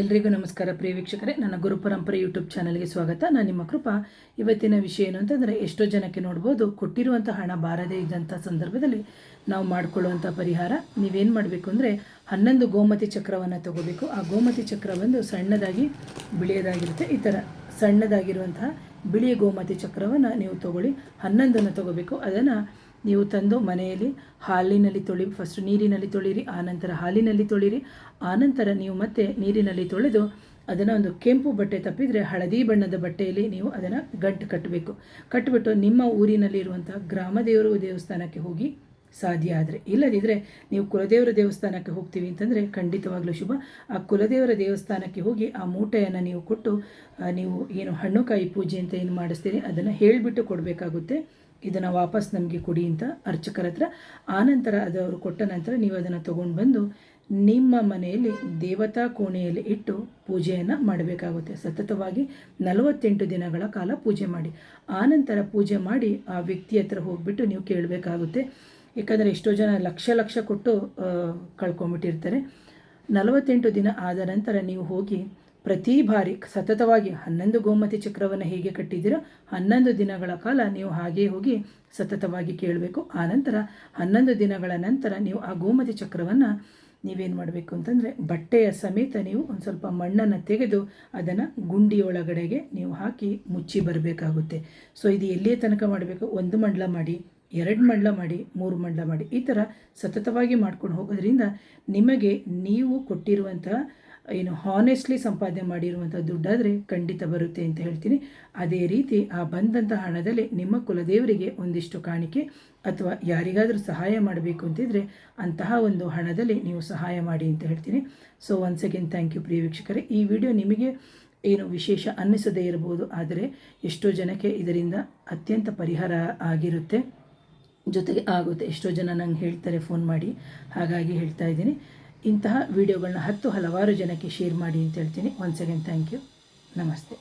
ಎಲ್ರಿಗೂ ನಮಸ್ಕಾರ ಪ್ರಿಯ ವೀಕ್ಷಕರೇ, ನನ್ನ ಗುರುಪರಂಪರೆ ಯೂಟ್ಯೂಬ್ ಚಾನಲ್ಗೆ ಸ್ವಾಗತ. ನಾನು ನಿಮ್ಮ ಕೃಪಾ. ಇವತ್ತಿನ ವಿಷಯ ಏನು ಅಂತಂದರೆ, ಎಷ್ಟೋ ಜನಕ್ಕೆ ನೋಡ್ಬೋದು, ಕೊಟ್ಟಿರುವಂಥ ಹಣ ಬಾರದೇ ಇದ್ದಂಥ ಸಂದರ್ಭದಲ್ಲಿ ನಾವು ಮಾಡಿಕೊಳ್ಳುವಂಥ ಪರಿಹಾರ. ನೀವೇನು ಮಾಡಬೇಕು ಅಂದರೆ, 11 ಗೋಮತಿ ಚಕ್ರವನ್ನು ತಗೋಬೇಕು. ಆ ಗೋಮತಿ ಚಕ್ರ ಬಂದು ಸಣ್ಣದಾಗಿ ಬಿಳಿಯದಾಗಿರುತ್ತೆ. ಈ ಥರ ಸಣ್ಣದಾಗಿರುವಂತಹ ಬಿಳಿಯ ಗೋಮತಿ ಚಕ್ರವನ್ನು ನೀವು ತಗೊಳ್ಳಿ. 11 ತಗೋಬೇಕು. ಅದನ್ನು ನೀವು ತಂದು ಮನೆಯಲ್ಲಿ ಹಾಲಿನಲ್ಲಿ ಫಸ್ಟ್ ನೀರಿನಲ್ಲಿ ತೊಳಿರಿ, ಆನಂತರ ಹಾಲಿನಲ್ಲಿ ತೊಳಿರಿ. ಆನಂತರ ನೀವು ಮತ್ತೆ ನೀರಿನಲ್ಲಿ ತೊಳೆದು ಅದನ್ನು ಒಂದು ಕೆಂಪು ಬಟ್ಟೆ ತಪ್ಪಿದರೆ ಹಳದಿ ಬಣ್ಣದ ಬಟ್ಟೆಯಲ್ಲಿ ನೀವು ಅದನ್ನು ಗಂಟು ಕಟ್ಟಿಬಿಟ್ಟು ನಿಮ್ಮ ಊರಿನಲ್ಲಿರುವಂಥ ಗ್ರಾಮದೇವರು ದೇವಸ್ಥಾನಕ್ಕೆ ಹೋಗಿ, ಸಾಧ್ಯ ಆದರೆ. ಇಲ್ಲದಿದ್ದರೆ ನೀವು ಕುಲದೇವರ ದೇವಸ್ಥಾನಕ್ಕೆ ಹೋಗ್ತೀವಿ ಅಂತಂದರೆ ಖಂಡಿತವಾಗ್ಲೂ ಶುಭ. ಆ ಕುಲದೇವರ ದೇವಸ್ಥಾನಕ್ಕೆ ಹೋಗಿ ಆ ಮೂಟೆಯನ್ನು ನೀವು ಕೊಟ್ಟು, ನೀವು ಏನು ಹಣ್ಣುಕಾಯಿ ಪೂಜೆ ಅಂತ ಏನು ಮಾಡಿಸ್ತೀರಿ ಅದನ್ನು ಹೇಳಿಬಿಟ್ಟು ಕೊಡಬೇಕಾಗುತ್ತೆ. ಇದನ್ನು ವಾಪಸ್ ನಮಗೆ ಕೊಡಿ ಅಂತ ಅರ್ಚಕರ ಹತ್ರ. ಆನಂತರ ಅದವರು ಕೊಟ್ಟ ನಂತರ ನೀವು ಅದನ್ನು ತೊಗೊಂಡು ಬಂದು ನಿಮ್ಮ ಮನೆಯಲ್ಲಿ ದೇವತಾ ಕೋಣೆಯಲ್ಲಿ ಇಟ್ಟು ಪೂಜೆಯನ್ನು ಮಾಡಬೇಕಾಗುತ್ತೆ. ಸತತವಾಗಿ 48 ದಿನಗಳ ಕಾಲ ಪೂಜೆ ಮಾಡಿ. ಆನಂತರ ಪೂಜೆ ಮಾಡಿ ಆ ವ್ಯಕ್ತಿ ಹತ್ರ ಹೋಗಿಬಿಟ್ಟು ನೀವು ಕೇಳಬೇಕಾಗುತ್ತೆ. ಯಾಕಂದರೆ ಎಷ್ಟೋ ಜನ ಲಕ್ಷ ಕೊಟ್ಟು ಕಳ್ಕೊಂಬಿಟ್ಟಿರ್ತಾರೆ. 48 ದಿನ ಆದ ನಂತರ ನೀವು ಹೋಗಿ ಪ್ರತಿ ಬಾರಿ ಸತತವಾಗಿ 11 ಗೋಮತಿ ಚಕ್ರವನ್ನು ಹೇಗೆ ಕಟ್ಟಿದ್ದೀರೋ 11 ದಿನಗಳ ಕಾಲ ನೀವು ಹಾಗೇ ಹೋಗಿ ಸತತವಾಗಿ ಕೇಳಬೇಕು. ಆನಂತರ 11 ದಿನಗಳ ನಂತರ ನೀವು ಆ ಗೋಮತಿ ಚಕ್ರವನ್ನು ನೀವೇನು ಮಾಡಬೇಕು ಅಂತಂದರೆ, ಬಟ್ಟೆಯ ಸಮೇತ ನೀವು ಒಂದು ಸ್ವಲ್ಪ ಮಣ್ಣನ್ನು ತೆಗೆದು ಅದನ್ನು ಗುಂಡಿಯೊಳಗಡೆಗೆ ನೀವು ಹಾಕಿ ಮುಚ್ಚಿ ಬರಬೇಕಾಗುತ್ತೆ. ಸೊ ಇದು ಎಲ್ಲಿಯ ತನಕ ಮಾಡಬೇಕು? 1 ಮಂಡಲ ಮಾಡಿ, 2 ಮಂಡಲ ಮಾಡಿ, 3 ಮಂಡಲ ಮಾಡಿ. ಈ ಥರ ಸತತವಾಗಿ ಮಾಡ್ಕೊಂಡು ಹೋಗೋದ್ರಿಂದ ನಿಮಗೆ ನೀವು ಕೊಟ್ಟಿರುವಂತಹ ಏನು ಹಾನೆಸ್ಟ್ಲಿ ಸಂಪಾದನೆ ಮಾಡಿರುವಂಥ ದುಡ್ಡಾದರೆ ಖಂಡಿತ ಬರುತ್ತೆ ಅಂತ ಹೇಳ್ತೀನಿ. ಅದೇ ರೀತಿ ಆ ಬಂದಂಥ ಹಣದಲ್ಲಿ ನಿಮ್ಮ ಕುಲದೇವರಿಗೆ ಒಂದಿಷ್ಟು ಕಾಣಿಕೆ ಅಥವಾ ಯಾರಿಗಾದರೂ ಸಹಾಯ ಮಾಡಬೇಕು ಅಂತಿದ್ರೆ ಅಂತಹ ಒಂದು ಹಣದಲ್ಲಿ ನೀವು ಸಹಾಯ ಮಾಡಿ ಅಂತ ಹೇಳ್ತೀನಿ. So once again thank you ಪ್ರಿಯ ವೀಕ್ಷಕರೇ. ಈ ವಿಡಿಯೋ ನಿಮಗೆ ಏನು ವಿಶೇಷ ಅನ್ನಿಸದೇ ಇರಬಹುದು, ಆದರೆ ಎಷ್ಟೋ ಜನಕ್ಕೆ ಇದರಿಂದ ಅತ್ಯಂತ ಪರಿಹಾರ ಆಗಿರುತ್ತೆ, ಜೊತೆಗೆ ಆಗುತ್ತೆ. ಎಷ್ಟೋ ಜನ ನಂಗೆ ಹೇಳ್ತಾರೆ ಫೋನ್ ಮಾಡಿ, ಹಾಗಾಗಿ ಹೇಳ್ತಾ ಇದ್ದೀನಿ. ಇಂತಹ ವಿಡಿಯೋಗಳನ್ನ ಹಲವಾರು ಜನಕ್ಕೆ ಶೇರ್ ಮಾಡಿ ಅಂತ ಹೇಳ್ತೀನಿ. Once again thank you. ನಮಸ್ತೆ.